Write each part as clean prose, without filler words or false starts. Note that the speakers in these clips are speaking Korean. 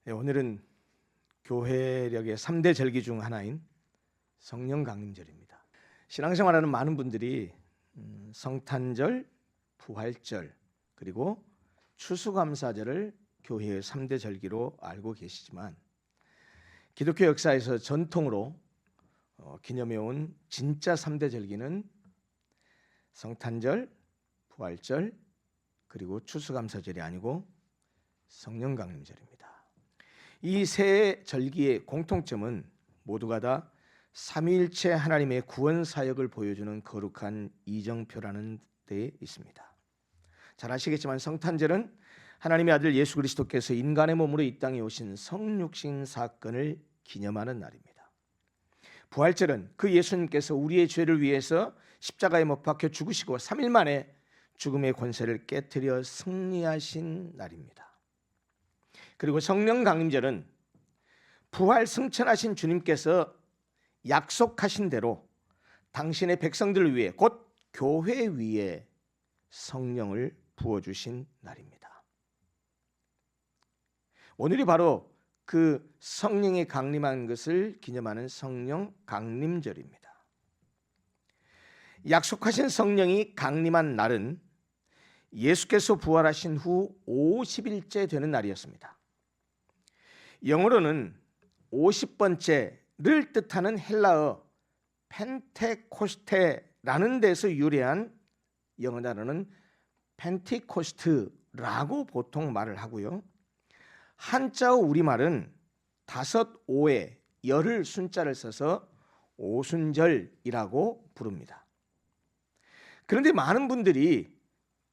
네, 오늘은 교회력의 3대 절기 중 하나인 성령 강림절입니다. 신앙생활하는 많은 분들이 성탄절, 부활절, 그리고 추수감사절을 교회의 3대 절기로 알고 계시지만 기독교 역사에서 전통으로 기념해온 진짜 3대 절기는 성탄절, 부활절, 그리고 추수감사절이 아니고 성령 강림절입니다. 이 세 절기의 공통점은 모두가 다 삼위일체 하나님의 구원 사역을 보여주는 거룩한 이정표라는 데 있습니다. 잘 아시겠지만 성탄절은 하나님의 아들 예수 그리스도께서 인간의 몸으로 이 땅에 오신 성육신 사건을 기념하는 날입니다. 부활절은 그 예수님께서 우리의 죄를 위해서 십자가에 못 박혀 죽으시고 3일 만에 죽음의 권세를 깨뜨려 승리하신 날입니다. 그리고 성령 강림절은 부활 승천하신 주님께서 약속하신 대로 당신의 백성들을 위해 곧 교회 위에 성령을 부어주신 날입니다. 오늘이 바로 그 성령이 강림한 것을 기념하는 성령 강림절입니다. 약속하신 성령이 강림한 날은 예수께서 부활하신 후 50일째 되는 날이었습니다. 영어로는 50번째를 뜻하는 헬라어 펜테코스테라는 데서 유래한 영어 단어는 펜티코스트라고 보통 말을 하고요. 한자어 우리말은 5오에 열을 순자를 써서 오순절이라고 부릅니다. 그런데 많은 분들이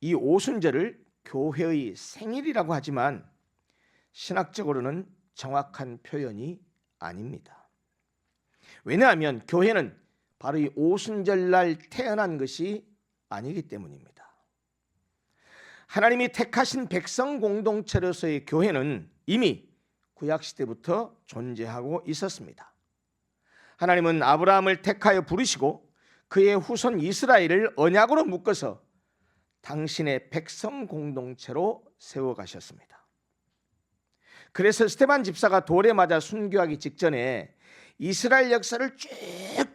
이 오순절을 교회의 생일이라고 하지만 신학적으로는 정확한 표현이 아닙니다. 왜냐하면 교회는 바로 이 오순절날 태어난 것이 아니기 때문입니다. 하나님이 택하신 백성 공동체로서의 교회는 이미 구약시대부터 존재하고 있었습니다. 하나님은 아브라함을 택하여 부르시고 그의 후손 이스라엘을 언약으로 묶어서 당신의 백성 공동체로 세워가셨습니다. 그래서 스데반 집사가 돌에 맞아 순교하기 직전에 이스라엘 역사를 쭉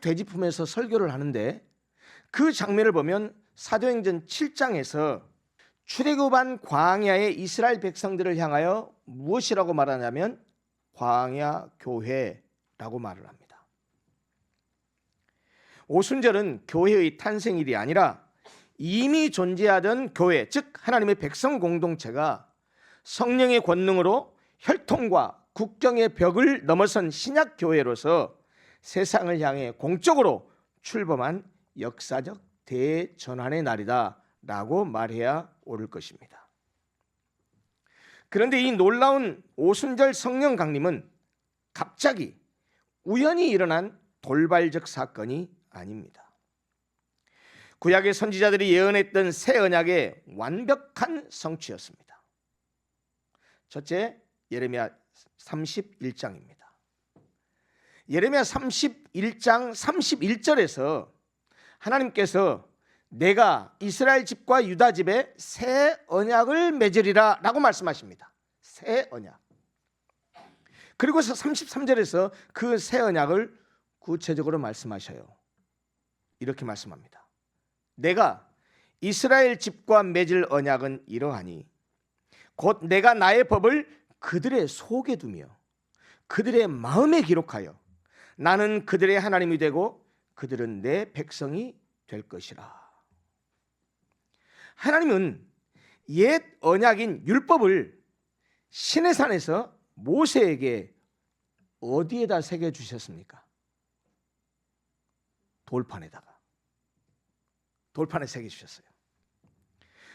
되짚으면서 설교를 하는데 그 장면을 보면 사도행전 7장에서 출애굽한 광야의 이스라엘 백성들을 향하여 무엇이라고 말하냐면 광야 교회라고 말을 합니다. 오순절은 교회의 탄생일이 아니라 이미 존재하던 교회, 즉 하나님의 백성 공동체가 성령의 권능으로 혈통과 국경의 벽을 넘어선 신약 교회로서 세상을 향해 공적으로 출범한 역사적 대전환의 날이다라고 말해야 옳을 것입니다. 그런데 이 놀라운 오순절 성령 강림은 갑자기 우연히 일어난 돌발적 사건이 아닙니다. 구약의 선지자들이 예언했던 새 언약의 완벽한 성취였습니다. 첫째, 예레미야 31장입니다. 예레미야 31장 31절에서 하나님께서 내가 이스라엘 집과 유다 집에 새 언약을 맺으리라 라고 말씀하십니다. 새 언약. 그리고서 33절에서 그 새 언약을 구체적으로 말씀하셔요. 이렇게 말씀합니다. 내가 이스라엘 집과 맺을 언약은 이러하니 곧 내가 나의 법을 그들의 속에 두며 그들의 마음에 기록하여 나는 그들의 하나님이 되고 그들은 내 백성이 될 것이라. 하나님은 옛 언약인 율법을 시내산에서 모세에게 어디에다 새겨주셨습니까? 돌판에 새겨주셨어요.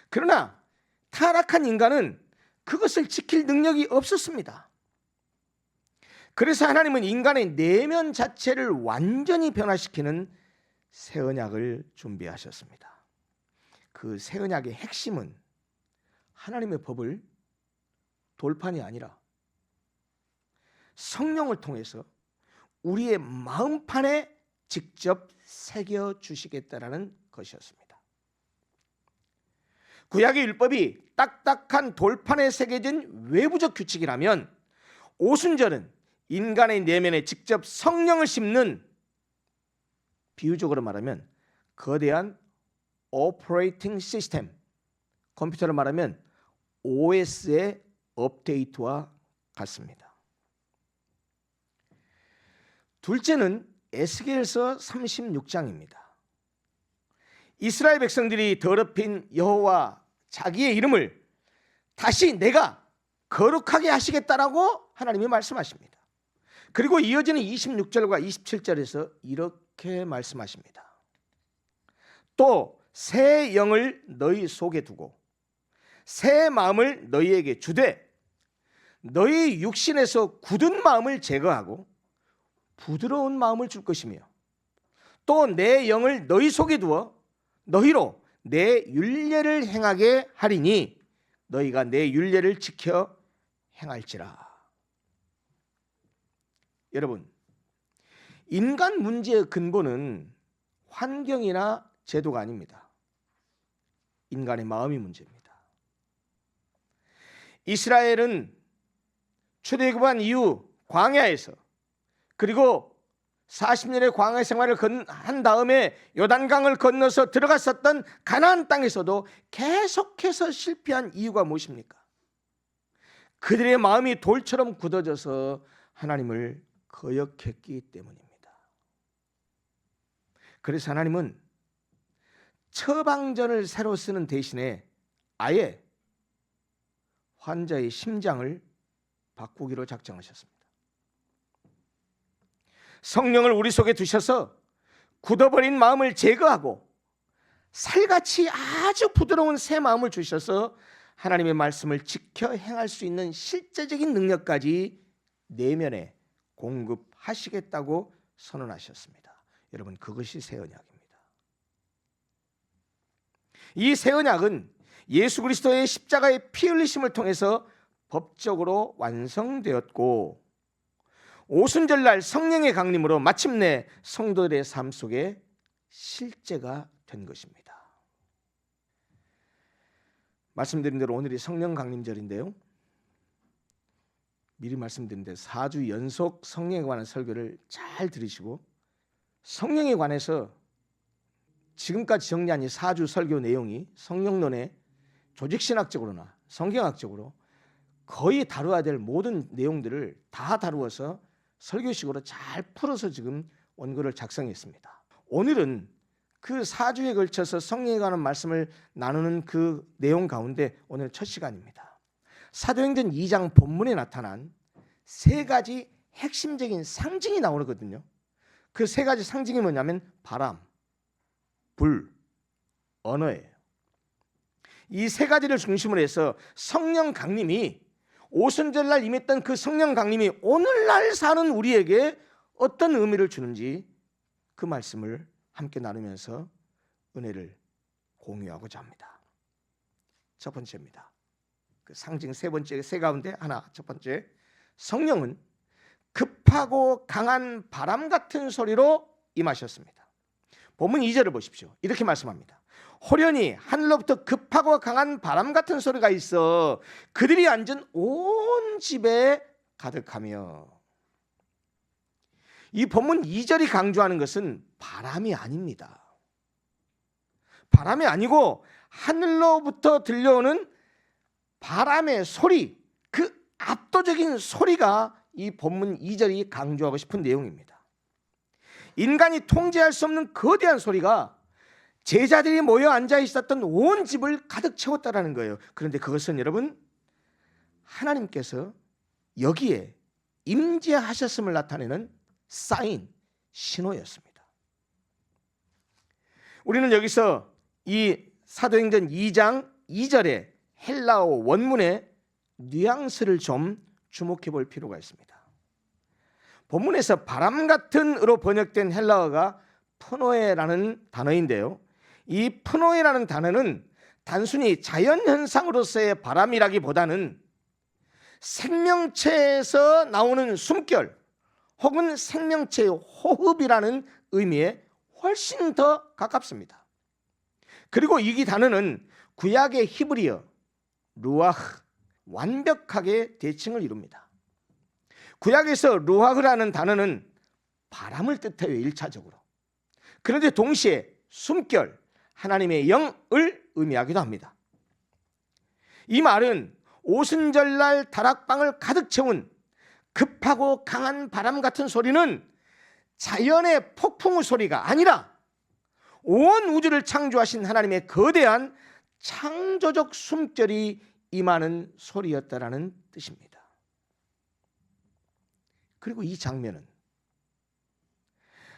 그러나 타락한 인간은 그것을 지킬 능력이 없었습니다. 그래서 하나님은 인간의 내면 자체를 완전히 변화시키는 새 언약을 준비하셨습니다. 그 새 언약의 핵심은 하나님의 법을 돌판이 아니라 성령을 통해서 우리의 마음판에 직접 새겨주시겠다라는 것이었습니다. 구약의 율법이 딱딱한 돌판에 새겨진 외부적 규칙이라면 오순절은 인간의 내면에 직접 성령을 심는, 비유적으로 말하면 거대한 오퍼레이팅 시스템, 컴퓨터로 말하면 OS의 업데이트와 같습니다. 둘째는 에스겔서 36장입니다. 이스라엘 백성들이 더럽힌 여호와 자기의 이름을 다시 내가 거룩하게 하시겠다라고 하나님이 말씀하십니다. 그리고 이어지는 26절과 27절에서 이렇게 말씀하십니다. 또 새 영을 너희 속에 두고 새 마음을 너희에게 주되 너희 육신에서 굳은 마음을 제거하고 부드러운 마음을 줄 것이며 또 내 영을 너희 속에 두어 너희로 내 율례를 행하게 하리니 너희가 내 율례를 지켜 행할지라. 여러분, 인간 문제의 근본은 환경이나 제도가 아닙니다. 인간의 마음이 문제입니다. 이스라엘은 출애굽한 이후 광야에서, 그리고 40년의 광야 생활을 한 다음에 요단강을 건너서 들어갔었던 가나안 땅에서도 계속해서 실패한 이유가 무엇입니까? 그들의 마음이 돌처럼 굳어져서 하나님을 거역했기 때문입니다. 그래서 하나님은 처방전을 새로 쓰는 대신에 아예 환자의 심장을 바꾸기로 작정하셨습니다. 성령을 우리 속에 두셔서 굳어버린 마음을 제거하고 살같이 아주 부드러운 새 마음을 주셔서 하나님의 말씀을 지켜 행할 수 있는 실제적인 능력까지 내면에 공급하시겠다고 선언하셨습니다. 여러분, 그것이 새 언약입니다. 이 새 언약은 예수 그리스도의 십자가의 피 흘리심을 통해서 법적으로 완성되었고 오순절날 성령의 강림으로 마침내 성도들의 삶 속에 실제가 된 것입니다. 말씀드린 대로 오늘이 성령 강림절인데요, 미리 말씀드린데 4주 연속 성령에 관한 설교를 잘 들으시고 성령에 관해서 지금까지 정리한 이 4주 설교 내용이 성령론의 조직신학적으로나 성경학적으로 거의 다루어야 될 모든 내용들을 다 다루어서 설교식으로 잘 풀어서 지금 원고를 작성했습니다. 오늘은 그 4주에 걸쳐서 성령에 관한 말씀을 나누는 그 내용 가운데 오늘 첫 시간입니다. 사도행전 2장 본문에 나타난 세 가지 핵심적인 상징이 나오거든요. 그 세 가지 상징이 뭐냐면 바람, 불, 언어예요. 이 세 가지를 중심으로 해서 성령 강림이 오순절날 임했던 그 성령 강림이 오늘날 사는 우리에게 어떤 의미를 주는지 그 말씀을 함께 나누면서 은혜를 공유하고자 합니다. 첫 번째입니다. 그 상징 세 번째, 세 가운데 하나, 첫 번째, 성령은 급하고 강한 바람 같은 소리로 임하셨습니다. 본문 2절을 보십시오. 이렇게 말씀합니다. 호련히 하늘로부터 급하고 강한 바람 같은 소리가 있어 그들이 앉은 온 집에 가득하며. 이 본문 2절이 강조하는 것은 바람이 아닙니다. 바람이 아니고 하늘로부터 들려오는 바람의 소리, 그 압도적인 소리가 이 본문 2절이 강조하고 싶은 내용입니다. 인간이 통제할 수 없는 거대한 소리가 제자들이 모여 앉아 있었던 온 집을 가득 채웠다라는 거예요. 그런데 그것은 여러분 하나님께서 여기에 임재하셨음을 나타내는 사인, 신호였습니다. 우리는 여기서 이 사도행전 2장 2절의 헬라어 원문의 뉘앙스를 좀 주목해 볼 필요가 있습니다. 본문에서 바람 같은으로 번역된 헬라어가 프노에라는 단어인데요, 이 프노에라는 단어는 단순히 자연현상으로서의 바람이라기보다는 생명체에서 나오는 숨결 혹은 생명체의 호흡이라는 의미에 훨씬 더 가깝습니다. 그리고 이 단어는 구약의 히브리어 루아흐, 완벽하게 대칭을 이룹니다. 구약에서 루아흐라는 단어는 바람을 뜻해요, 1차적으로. 그런데 동시에 숨결, 하나님의 영을 의미하기도 합니다. 이 말은 오순절날 다락방을 가득 채운 급하고 강한 바람 같은 소리는 자연의 폭풍우 소리가 아니라 온 우주를 창조하신 하나님의 거대한 창조적 숨결이 임하는 소리였다라는 뜻입니다. 그리고 이 장면은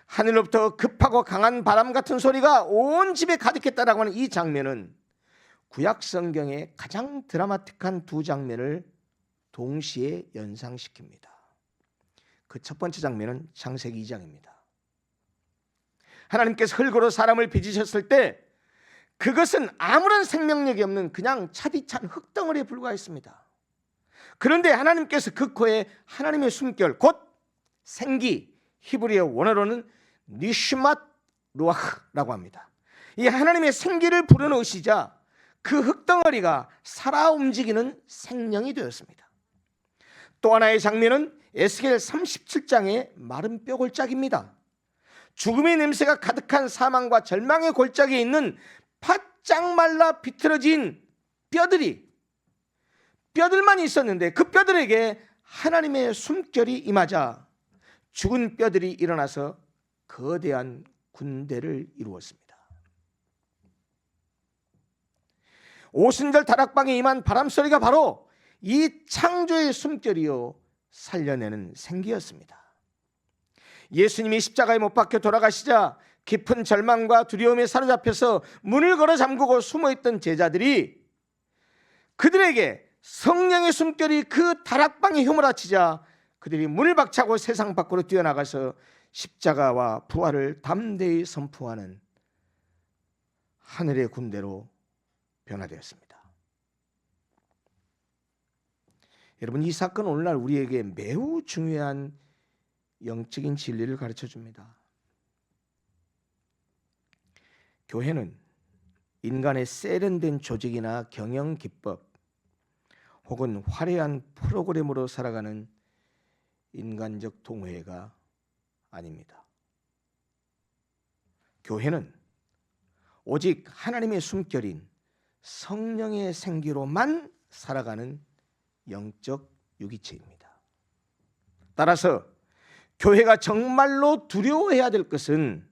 하늘로부터 급하고 강한 바람 같은 소리가 온 집에 가득했다라고 하는 이 장면은 구약 성경의 가장 드라마틱한 두 장면을 동시에 연상시킵니다. 그 첫 번째 장면은 창세기 2장입니다. 하나님께서 흙으로 사람을 빚으셨을 때 그것은 아무런 생명력이 없는 그냥 차디찬 흙덩어리에 불과했습니다. 그런데 하나님께서 그 코에 하나님의 숨결, 곧 생기, 히브리어 원어로는 니시맛 루아흐라고 합니다. 이 하나님의 생기를 불어넣으시자 그 흙덩어리가 살아 움직이는 생명이 되었습니다. 또 하나의 장면은 에스겔 37장의 마른 뼈 골짜기입니다. 죽음의 냄새가 가득한 사망과 절망의 골짜기에 있는 바짝 말라 비틀어진 뼈들만 있었는데 그 뼈들에게 하나님의 숨결이 임하자 죽은 뼈들이 일어나서 거대한 군대를 이루었습니다. 오순절 다락방에 임한 바람소리가 바로 이 창조의 숨결이요 살려내는 생기였습니다. 예수님이 십자가에 못 박혀 돌아가시자 깊은 절망과 두려움에 사로잡혀서 문을 걸어 잠그고 숨어있던 제자들이 그들에게 성령의 숨결이 그 다락방에 휘몰아치자 그들이 문을 박차고 세상 밖으로 뛰어나가서 십자가와 부활을 담대히 선포하는 하늘의 군대로 변화되었습니다. 여러분, 이 사건은 오늘날 우리에게 매우 중요한 영적인 진리를 가르쳐 줍니다. 교회는 인간의 세련된 조직이나 경영 기법 혹은 화려한 프로그램으로 살아가는 인간적 동호회가 아닙니다. 교회는 오직 하나님의 숨결인 성령의 생기로만 살아가는 영적 유기체입니다. 따라서 교회가 정말로 두려워해야 될 것은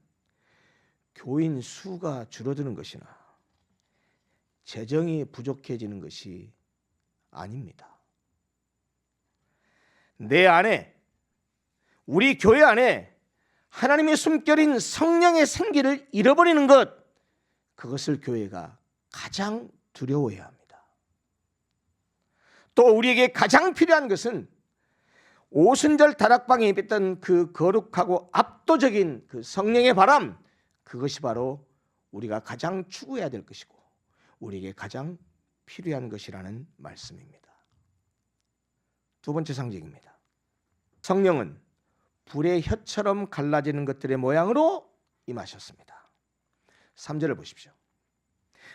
교인 수가 줄어드는 것이나 재정이 부족해지는 것이 아닙니다. 내 안에, 우리 교회 안에 하나님의 숨결인 성령의 생기를 잃어버리는 것, 그것을 교회가 가장 두려워해야 합니다. 또 우리에게 가장 필요한 것은 오순절 다락방에 입혔던 그 거룩하고 압도적인 그 성령의 바람, 그것이 바로 우리가 가장 추구해야 될 것이고 우리에게 가장 필요한 것이라는 말씀입니다. 두 번째 상징입니다. 성령은 불의 혀처럼 갈라지는 것들의 모양으로 임하셨습니다. 3절을 보십시오.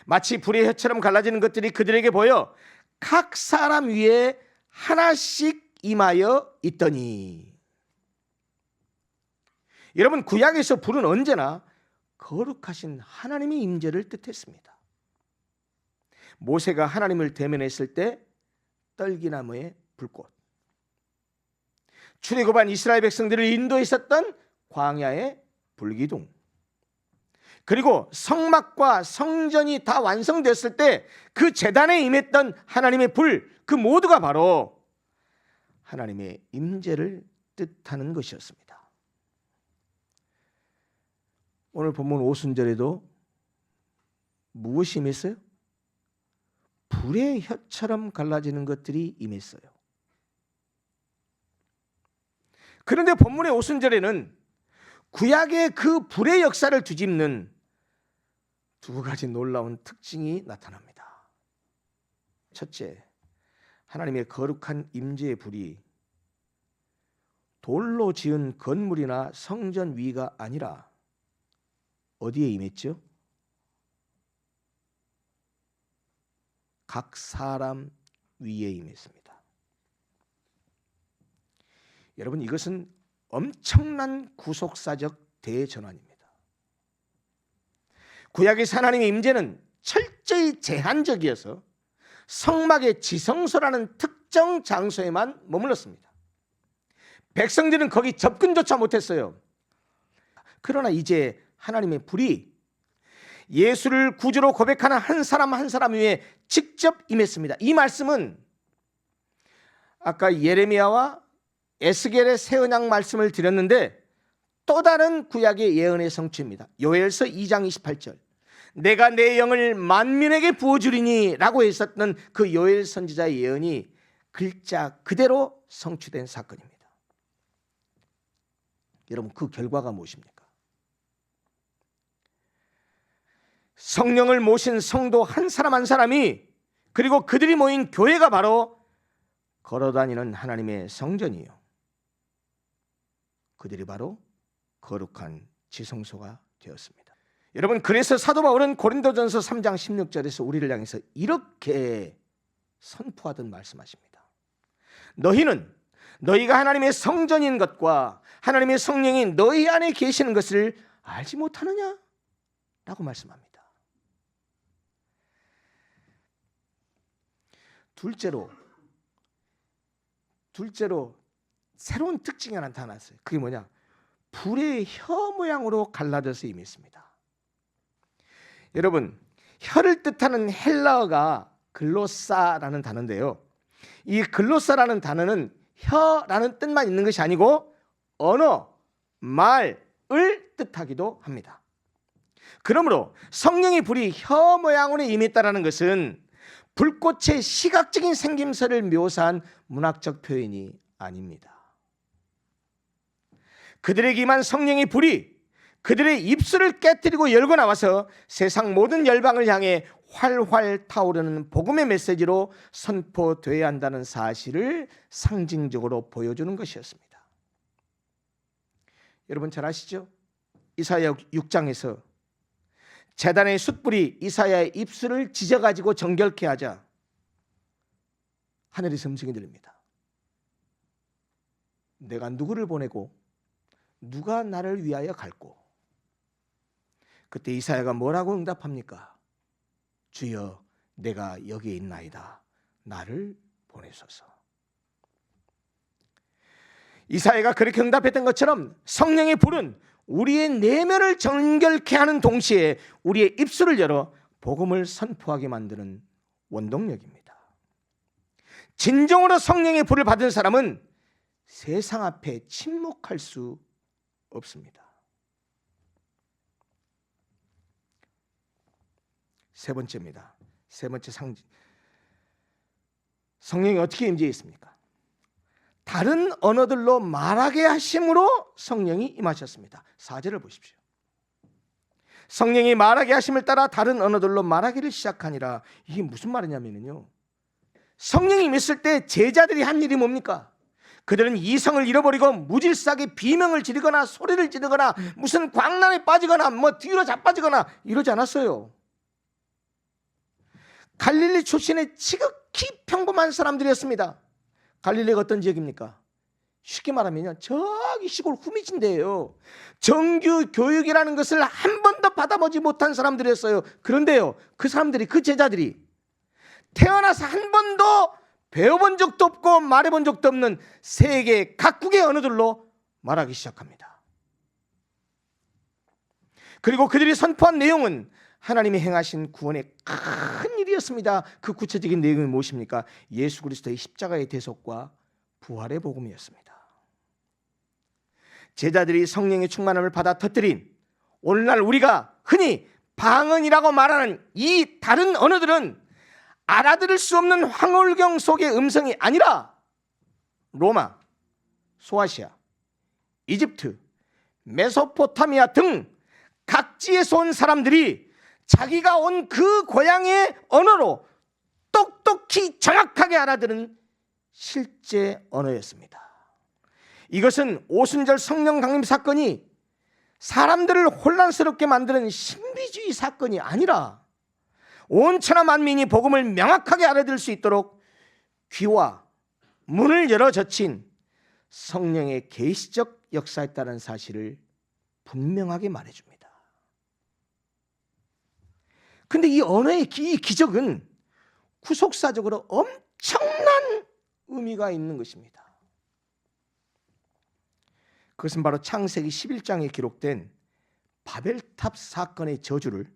마치 불의 혀처럼 갈라지는 것들이 그들에게 보여 각 사람 위에 하나씩 임하여 있더니. 여러분, 구약에서 불은 언제나 거룩하신 하나님의 임재를 뜻했습니다. 모세가 하나님을 대면했을 때 떨기나무의 불꽃, 출애굽한 이스라엘 백성들을 인도했었던 광야의 불기둥, 그리고 성막과 성전이 다 완성됐을 때 그 제단에 임했던 하나님의 불, 그 모두가 바로 하나님의 임재를 뜻하는 것이었습니다. 오늘 본문 오순절에도 무엇이 임했어요? 불의 혀처럼 갈라지는 것들이 임했어요. 그런데 본문의 오순절에는 구약의 그 불의 역사를 뒤집는 두 가지 놀라운 특징이 나타납니다. 첫째, 하나님의 거룩한 임재의 불이 돌로 지은 건물이나 성전 위가 아니라 어디에 임했죠? 각 사람 위에 임했습니다. 여러분, 이것은 엄청난 구속사적 대전환입니다. 구약의 하나님의 임재는 철저히 제한적이어서 성막의 지성소라는 특정 장소에만 머물렀습니다. 백성들은 거기 접근조차 못했어요. 그러나 이제 하나님의 불이 예수를 구주로 고백하는 한 사람 한 사람 위에 직접 임했습니다. 이 말씀은 아까 예레미야와 에스겔의 새 언약 말씀을 드렸는데 또 다른 구약의 예언의 성취입니다. 요엘서 2장 28절, 내가 내 영을 만민에게 부어주리니 라고 했었던 그 요엘 선지자의 예언이 글자 그대로 성취된 사건입니다. 여러분, 그 결과가 무엇입니까? 성령을 모신 성도 한 사람 한 사람이, 그리고 그들이 모인 교회가 바로 걸어다니는 하나님의 성전이요, 그들이 바로 거룩한 지성소가 되었습니다. 여러분, 그래서 사도 바울은 고린도전서 3장 16절에서 우리를 향해서 이렇게 선포하듯 말씀하십니다. 너희는 너희가 하나님의 성전인 것과 하나님의 성령이 너희 안에 계시는 것을 알지 못하느냐? 라고 말씀합니다. 둘째로 새로운 특징이 하나 나타났어요. 그게 뭐냐? 불의 혀 모양으로 갈라져서 임했습니다. 여러분, 혀를 뜻하는 헬라어가 글로사라는 단어인데요, 이 글로사라는 단어는 혀라는 뜻만 있는 것이 아니고 언어, 말을 뜻하기도 합니다. 그러므로 성령의 불이 혀 모양으로 임했다라는 것은 불꽃의 시각적인 생김새를 묘사한 문학적 표현이 아닙니다. 그들에게 임한 성령의 불이 그들의 입술을 깨뜨리고 열고 나와서 세상 모든 열방을 향해 활활 타오르는 복음의 메시지로 선포되어야 한다는 사실을 상징적으로 보여주는 것이었습니다. 여러분 잘 아시죠? 이사야 6장에서 제단의 숯불이 이사야의 입술을 지져가지고 정결케 하자 하늘에서 음성이 들립니다. 내가 누구를 보내고 누가 나를 위하여 갈고? 그때 이사야가 뭐라고 응답합니까? 주여, 내가 여기에 있나이다. 나를 보내소서. 이사야가 그렇게 응답했던 것처럼 성령의 불은 우리의 내면을 정결케 하는 동시에 우리의 입술을 열어 복음을 선포하게 만드는 원동력입니다. 진정으로 성령의 불을 받은 사람은 세상 앞에 침묵할 수 없습니다. 세 번째입니다. 세 번째 상징. 성령이 어떻게 임재해 있습니까? 다른 언어들로 말하게 하심으로 성령이 임하셨습니다. 4절을 보십시오. 성령이 말하게 하심을 따라 다른 언어들로 말하기를 시작하니라. 이게 무슨 말이냐면요, 성령이 임했을 때 제자들이 한 일이 뭡니까? 그들은 이성을 잃어버리고 무질서하게 비명을 지르거나 소리를 지르거나 무슨 광란에 빠지거나 뒤로 자빠지거나 이러지 않았어요. 갈릴리 출신의 지극히 평범한 사람들이었습니다. 갈릴리가 어떤 지역입니까? 쉽게 말하면요, 저기 시골 후미진데요, 정규 교육이라는 것을 한 번도 받아보지 못한 사람들이었어요. 그런데요, 그 사람들이, 그 제자들이 태어나서 한 번도 배워본 적도 없고 말해본 적도 없는 세계 각국의 언어들로 말하기 시작합니다. 그리고 그들이 선포한 내용은 하나님이 행하신 구원의 큰 일이었습니다. 그 구체적인 내용이 무엇입니까? 예수 그리스도의 십자가의 대속과 부활의 복음이었습니다. 제자들이 성령의 충만함을 받아 터뜨린 오늘날 우리가 흔히 방언이라고 말하는 이 다른 언어들은 알아들을 수 없는 황홀경 속의 음성이 아니라 로마, 소아시아, 이집트, 메소포타미아 등 각지에서 온 사람들이 자기가 온 그 고향의 언어로 똑똑히 정확하게 알아들은 실제 언어였습니다. 이것은 오순절 성령 강림 사건이 사람들을 혼란스럽게 만드는 신비주의 사건이 아니라 온 천하 만민이 복음을 명확하게 알아들을 수 있도록 귀와 문을 열어 젖힌 성령의 계시적 역사였다는 사실을 분명하게 말해줍니다. 근데 이 언어의 이 기적은 구속사적으로 엄청난 의미가 있는 것입니다. 그것은 바로 창세기 11장에 기록된 바벨탑 사건의 저주를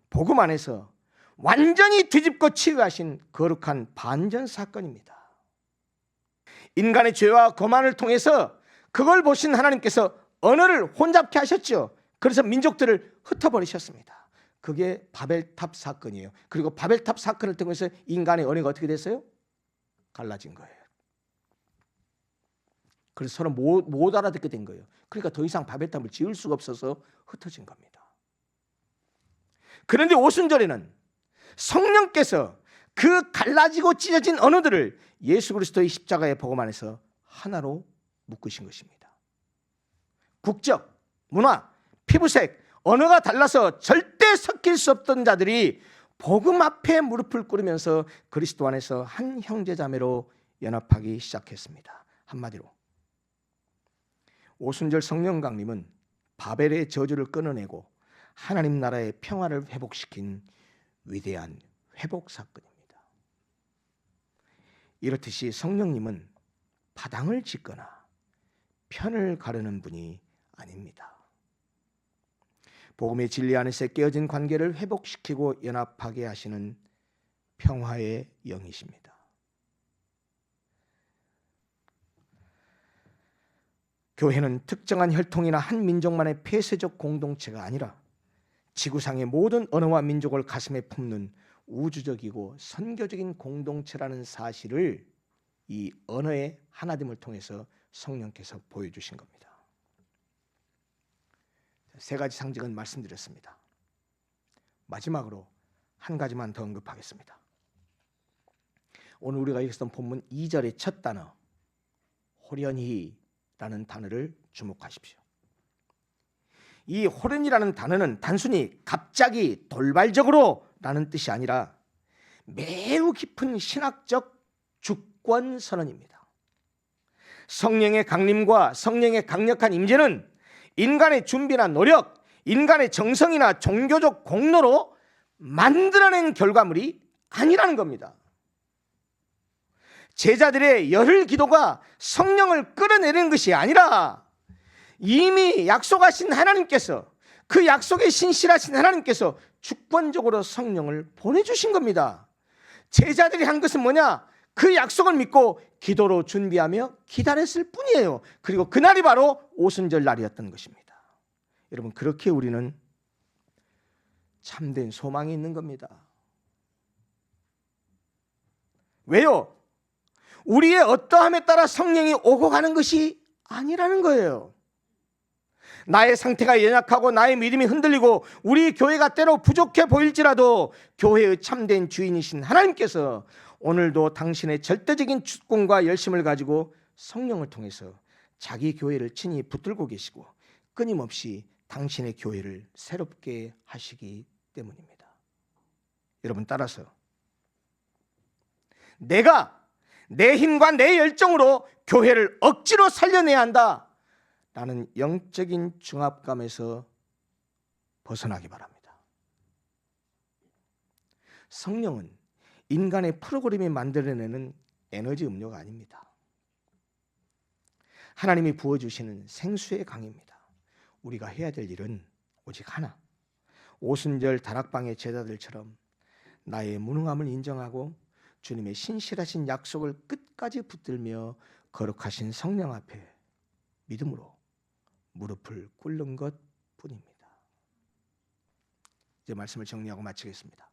복음 안에서 완전히 뒤집고 치유하신 거룩한 반전 사건입니다. 인간의 죄와 거만을 통해서 그걸 보신 하나님께서 언어를 혼잡케 하셨죠. 그래서 민족들을 흩어버리셨습니다. 그게 바벨탑 사건이에요. 그리고 바벨탑 사건을 통해서 인간의 언어가 어떻게 됐어요? 갈라진 거예요. 그래서 서로 못 알아듣게 된 거예요. 그러니까 더 이상 바벨탑을 지을 수가 없어서 흩어진 겁니다. 그런데 오순절에는 성령께서 그 갈라지고 찢어진 언어들을 예수 그리스도의 십자가의 복음 안에서 하나로 묶으신 것입니다. 국적, 문화, 피부색, 언어가 달라서 절대 섞일 수 없던 자들이 복음 앞에 무릎을 꿇으면서 그리스도 안에서 한 형제자매로 연합하기 시작했습니다. 한마디로 오순절 성령 강림은 바벨의 저주를 끊어내고 하나님 나라의 평화를 회복시킨 위대한 회복 사건입니다. 이렇듯이 성령님은 파당을 짓거나 편을 가르는 분이 아닙니다. 복음의 진리 안에서 깨어진 관계를 회복시키고 연합하게 하시는 평화의 영이십니다. 교회는 특정한 혈통이나 한 민족만의 폐쇄적 공동체가 아니라 지구상의 모든 언어와 민족을 가슴에 품는 우주적이고 선교적인 공동체라는 사실을 이 언어의 하나됨을 통해서 성령께서 보여주신 겁니다. 세 가지 상징은 말씀드렸습니다. 마지막으로 한 가지만 더 언급하겠습니다. 오늘 우리가 읽었던 본문 2절의 첫 단어 호련히라는 단어를 주목하십시오. 이 호련이라는 단어는 단순히 갑자기 돌발적으로 라는 뜻이 아니라 매우 깊은 신학적 주권 선언입니다. 성령의 강림과 성령의 강력한 임재는 인간의 준비나 노력, 인간의 정성이나 종교적 공로로 만들어낸 결과물이 아니라는 겁니다. 제자들의 열혈 기도가 성령을 끌어내리는 것이 아니라 이미 약속하신 하나님께서, 그 약속에 신실하신 하나님께서 주권적으로 성령을 보내주신 겁니다. 제자들이 한 것은 뭐냐? 그 약속을 믿고 기도로 준비하며 기다렸을 뿐이에요. 그리고 그날이 바로 오순절 날이었던 것입니다. 여러분, 그렇게 우리는 참된 소망이 있는 겁니다. 왜요? 우리의 어떠함에 따라 성령이 오고 가는 것이 아니라는 거예요. 나의 상태가 연약하고 나의 믿음이 흔들리고 우리 교회가 때로 부족해 보일지라도 교회의 참된 주인이신 하나님께서 오늘도 당신의 절대적인 주권과 열심을 가지고 성령을 통해서 자기 교회를 친히 붙들고 계시고 끊임없이 당신의 교회를 새롭게 하시기 때문입니다. 여러분, 따라서 내가 내 힘과 내 열정으로 교회를 억지로 살려내야 한다 라는 영적인 중압감에서 벗어나기 바랍니다. 성령은 인간의 프로그램이 만들어내는 에너지 음료가 아닙니다. 하나님이 부어주시는 생수의 강입니다. 우리가 해야 될 일은 오직 하나, 오순절 다락방의 제자들처럼 나의 무능함을 인정하고 주님의 신실하신 약속을 끝까지 붙들며 거룩하신 성령 앞에 믿음으로 무릎을 꿇는 것뿐입니다. 이제 말씀을 정리하고 마치겠습니다.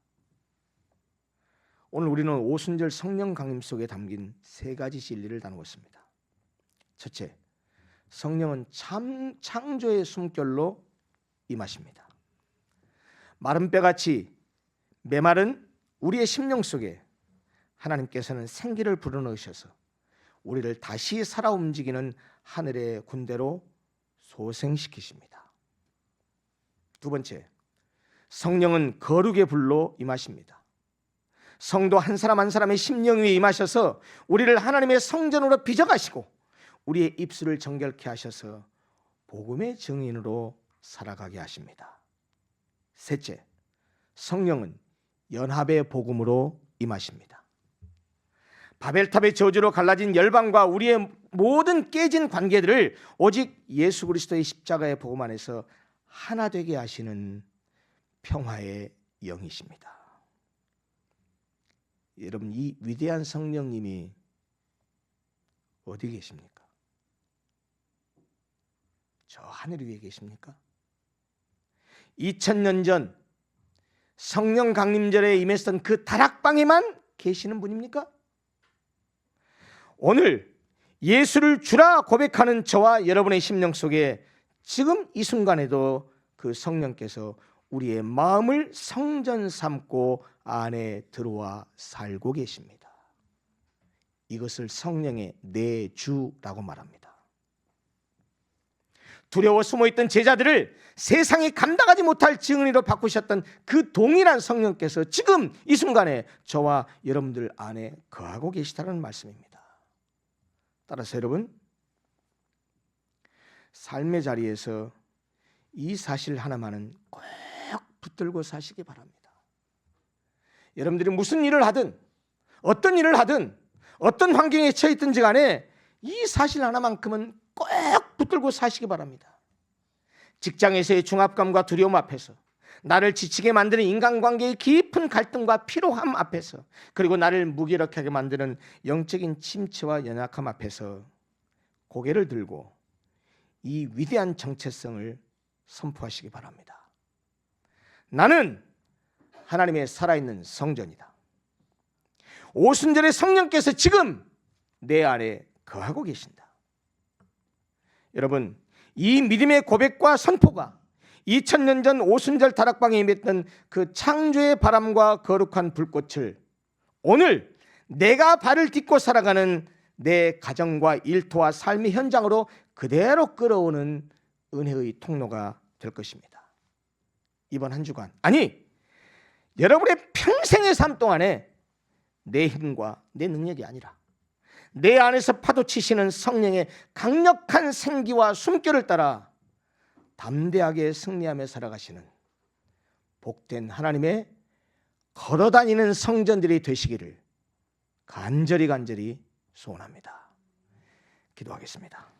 오늘 우리는 오순절 성령 강림 속에 담긴 세 가지 진리를 나누었습니다. 첫째, 성령은 창조의 숨결로 임하십니다. 마른 뼈같이 메마른 우리의 심령 속에 하나님께서는 생기를 불어넣으셔서 우리를 다시 살아 움직이는 하늘의 군대로 소생시키십니다. 두 번째, 성령은 거룩의 불로 임하십니다. 성도 한 사람 한 사람의 심령 위에 임하셔서 우리를 하나님의 성전으로 빚어가시고 우리의 입술을 정결케 하셔서 복음의 증인으로 살아가게 하십니다. 셋째, 성령은 연합의 복음으로 임하십니다. 바벨탑의 저주로 갈라진 열방과 우리의 모든 깨진 관계들을 오직 예수 그리스도의 십자가의 복음 안에서 하나 되게 하시는 평화의 영이십니다. 여러분, 이 위대한 성령님이 어디 계십니까? 저 하늘 위에 계십니까? 2000년 전 성령 강림절에 임했던 그 다락방에만 계시는 분입니까? 오늘 예수를 주라 고백하는 저와 여러분의 심령 속에 지금 이 순간에도 그 성령께서 우리의 마음을 성전 삼고 안에 들어와 살고 계십니다. 이것을 성령의 내주라고 말합니다. 두려워 숨어있던 제자들을 세상이 감당하지 못할 증인으로 바꾸셨던 그 동일한 성령께서 지금 이 순간에 저와 여러분들 안에 거하고 계시다는 말씀입니다. 따라서 여러분, 삶의 자리에서 이 사실 하나만은 꼭 붙들고 사시기 바랍니다. 여러분들이 무슨 일을 하든 어떤 일을 하든 어떤 환경에 처해 있든지 간에 이 사실 하나만큼은 꼭 붙들고 사시기 바랍니다. 직장에서의 중압감과 두려움 앞에서, 나를 지치게 만드는 인간관계의 깊은 갈등과 피로함 앞에서, 그리고 나를 무기력하게 만드는 영적인 침체와 연약함 앞에서 고개를 들고 이 위대한 정체성을 선포하시기 바랍니다. 나는 하나님의 살아있는 성전이다. 오순절의 성령께서 지금 내 안에 거하고 계신다. 여러분, 이 믿음의 고백과 선포가 2000년 전 오순절 다락방에 임했던 그 창조의 바람과 거룩한 불꽃을 오늘 내가 발을 딛고 살아가는 내 가정과 일터와 삶의 현장으로 그대로 끌어오는 은혜의 통로가 될 것입니다. 이번 한 주간, 아니 여러분의 평생의 삶 동안에 내 힘과 내 능력이 아니라 내 안에서 파도치시는 성령의 강력한 생기와 숨결을 따라 담대하게 승리하며 살아가시는 복된 하나님의 걸어다니는 성전들이 되시기를 간절히 소원합니다. 기도하겠습니다.